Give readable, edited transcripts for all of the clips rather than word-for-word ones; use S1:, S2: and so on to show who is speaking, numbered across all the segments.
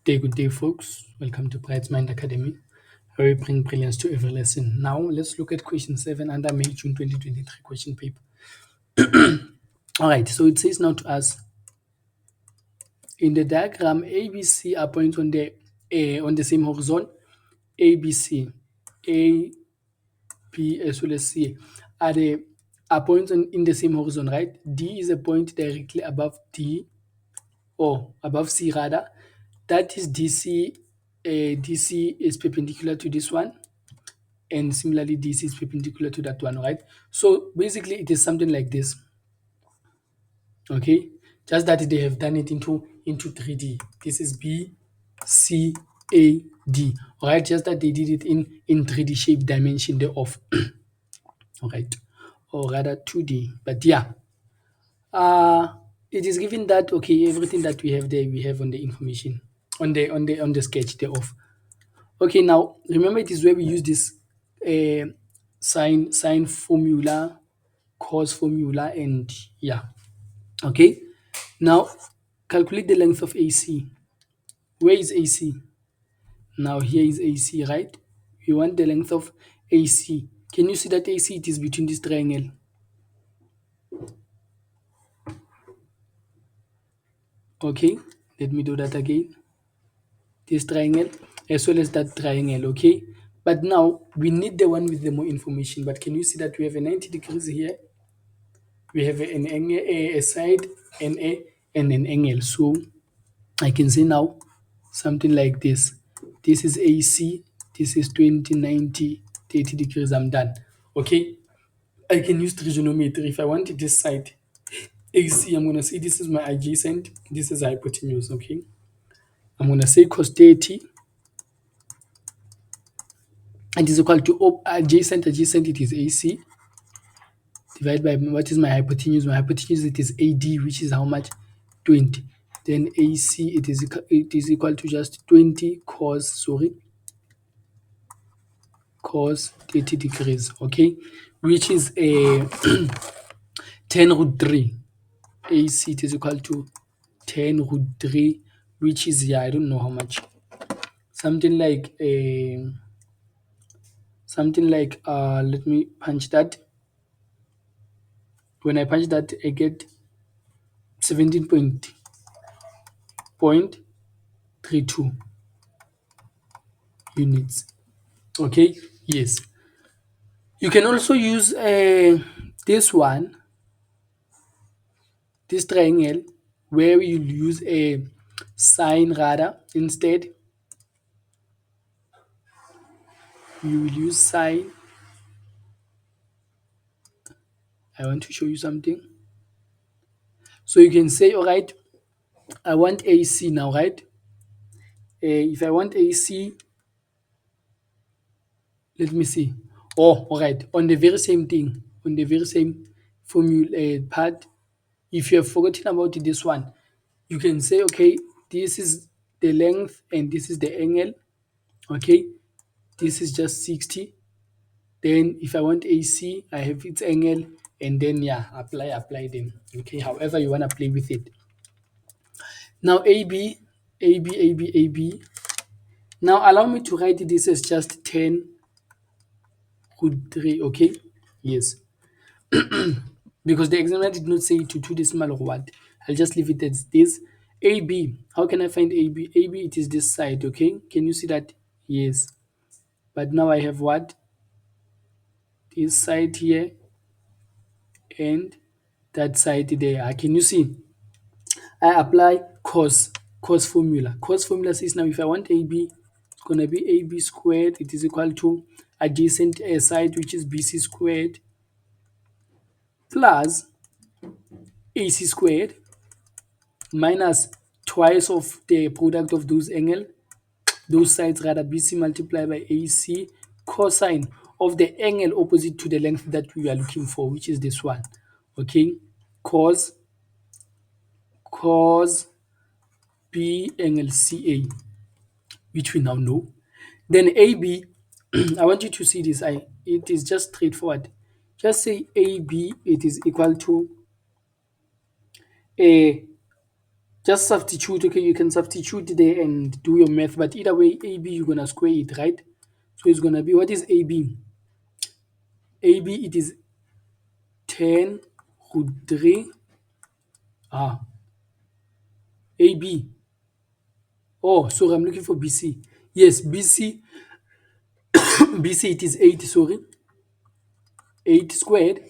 S1: Good day, folks. Welcome to Bright's Mind Academy, where we bring brilliance to every lesson. Now, let's look at question 7 under May June 2023 question paper. All right, so it says now to us in the diagram, ABC are points on the same horizon. ABC, A, B, as well as C are points in the same horizon, right? D is a point directly above D, or above C rather. That is DC. DC is perpendicular to this one, and similarly DC is perpendicular to that one, right? So basically it is something like this, okay? Just that they have done it into 3D. This is B, C, A, D, all right? Just that they did it in 3D shape dimension thereof, all right? Or rather 2D, but yeah. It is given that, okay, everything that we have there, we have on the information, on the sketch thereof. Okay, now remember it is where we use this uh, sine formula, cos formula, and yeah. Okay, now calculate the length of AC. Where is AC? Now here is AC, right? We want the length of AC. Can you see that AC, it is between this triangle? Okay, let me do that again. This triangle as well as that triangle, okay? But now we need the one with the more information. But can you see that we have a 90 degrees here? We have an angle, a side, and an angle. So I can say now something like this. This is AC. This is 20, 90, 30 degrees. I'm done. Okay. I can use trigonometry. If I want this side AC, I'm gonna say this is my adjacent. This is hypotenuse. Okay. I'm gonna say cos 30. And is equal to adjacent. Adjacent, it is AC. Divided by what is my hypotenuse? My hypotenuse, it is AD, which is how much? 20. Then AC, it is equal to just 20 cos 30 degrees, okay? Which is a 10 root 3. AC, it is equal to 10 root 3, which is, yeah, I don't know how much. Something like, let me punch that. When I punch that, I get 17.32 units. Okay, yes. You can also use this one, this triangle, where you use a sine rather. Instead, you will use sine. I want to show you something. So you can say, all right, I want AC now, right? If I want AC, let me see. Oh, all right. On the very same thing, on the very same formula part, if you have forgotten about this one, you can say, okay, this is the length and this is the angle. Okay, this is just 60. Then if I want AC, I have its angle, and then yeah, apply them. Okay, however you want to play with it. Now AB, AB, AB, AB. Now allow me to write this as just 10 root 3. Okay, yes, because the examiner did not say to two decimal or what. I'll just leave it as this. AB, how can I find AB? AB, it is this side. Okay, can you see that? Yes, but now I have what? This side here and that side there. Can you see? I apply cos formula. Cos formula says now if I want AB, it's gonna be AB squared. It is equal to adjacent side, which is BC squared, plus AC squared, minus twice of the product of those sides rather, BC multiplied by AC, cosine of the angle opposite to the length that we are looking for, which is this one. Okay, cos B angle CA, which we now know. Then AB, I want you to see this. It is just straightforward. Just say AB, it is equal to a Just substitute, okay, you can substitute there and do your math, but either way, AB, you're gonna square it, right? So it's gonna be, what is AB? AB, it is 10 root 3, ah, AB. Oh, sorry, I'm looking for BC. Yes, BC, BC, it is 8, sorry, 8 squared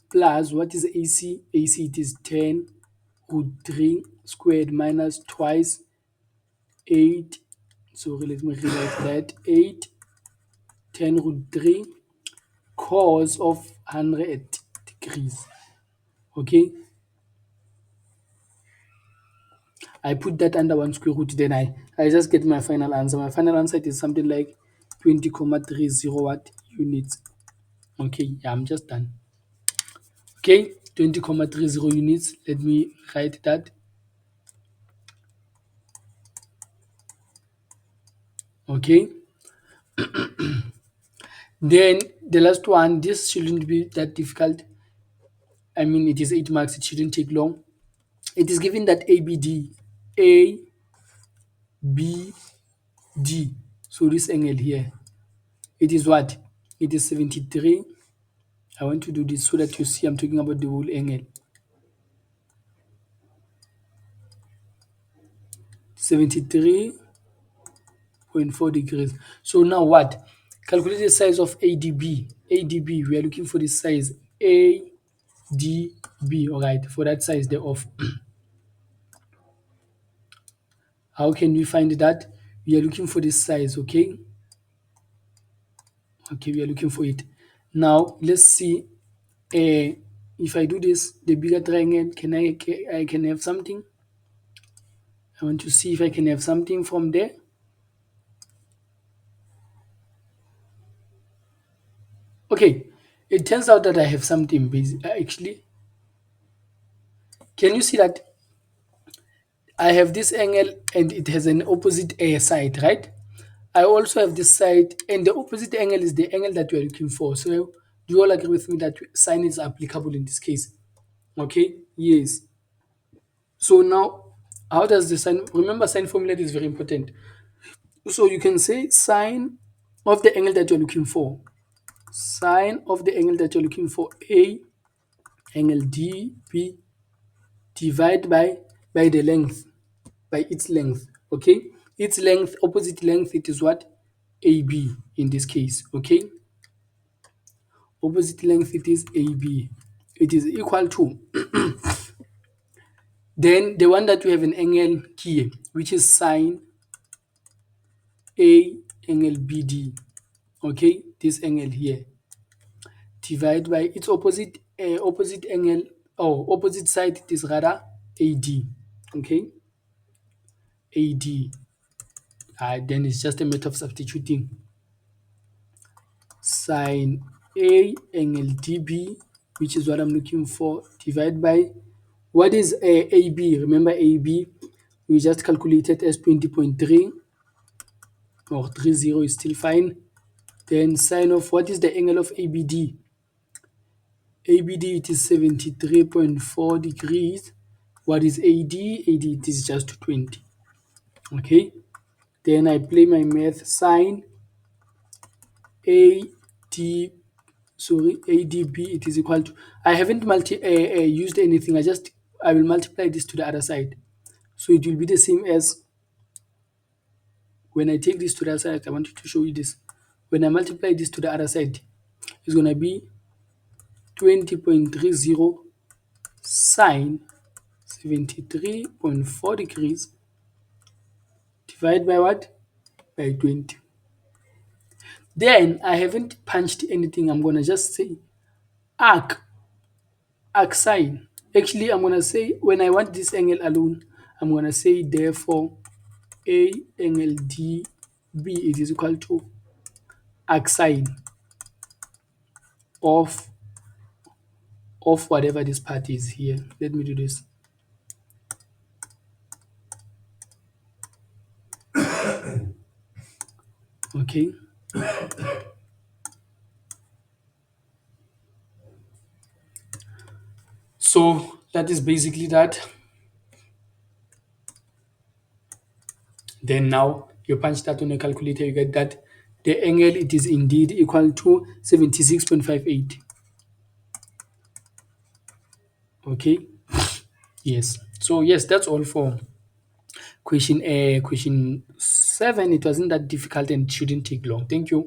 S1: plus, what is AC? AC, it is 10 root 3 squared minus twice 8. Sorry, let me rewrite that. 8, 10 root 3 cos of 100 degrees. Okay, I put that under 1 square root, then I just get my final answer. My final answer is something like 20,30 watt units. Okay, yeah, I'm just done. Okay, 20,30 units. Let me write that. Okay, then the last one, this shouldn't be that difficult. I mean, it is 8 marks, it shouldn't take long. It is given that ABD, ABD, so this angle here, it is what? It is 73. I want to do this so that you see I'm talking about the whole angle. 73.4 degrees. So now what? Calculate the size of ADB. ADB, we are looking for the size ADB, all right, for that size thereof. How can we find that? We are looking for this size, okay? Okay, we are looking for it. Now, let's see. If I do this, the bigger triangle, I can have something? I want to see if I can have something from there. Okay, it turns out that I have something actually. Can you see that I have this angle and it has an opposite side, right? I also have this side, and the opposite angle is the angle that we are looking for. So do you all agree with me that sine is applicable in this case? Okay, yes. So now, how does the sine, remember sine formula is very important. So you can say sine of the angle that you're looking for. Sine of the angle that you're looking for, A, angle DB, divide by the length, by its length, okay? Its length, opposite length, it is what? AB in this case, okay? Opposite length, it is AB. It is equal to, then the one that we have an angle here, which is sine A angle BD, okay? This angle here, divide by its opposite, opposite angle, or opposite side, it is rather AD, okay? AD. Then it's just a matter of substituting sine A angle DB, which is what I'm looking for, divide by what is AB. Remember AB, we just calculated as 20.3, or 30 is still fine. Then sine of what is the angle of ABD? ABD, it is 73.4 degrees. What is AD? AD, it is just 20. Okay. Then I play my math. Sine AD, sorry, ADB, it is equal to, I haven't used anything. I will multiply this to the other side. So it will be the same as, when I take this to the other side, I wanted to show you this. When I multiply this to the other side, it's going to be 20.30 sine 73.4 degrees divided by what? By 20. Then I haven't punched anything. I'm going to just say arc, arc sine. Actually, I'm going to say, when I want this angle alone, I'm going to say therefore A angle DB, it is equal to arc sine of whatever this part is here. Let me do this. Okay. So that is basically that. Then now you punch that on a calculator, you get that the angle it is indeed equal to 76.58. Okay. Yes. So yes, that's all for question 7. It wasn't that difficult and shouldn't take long. Thank you.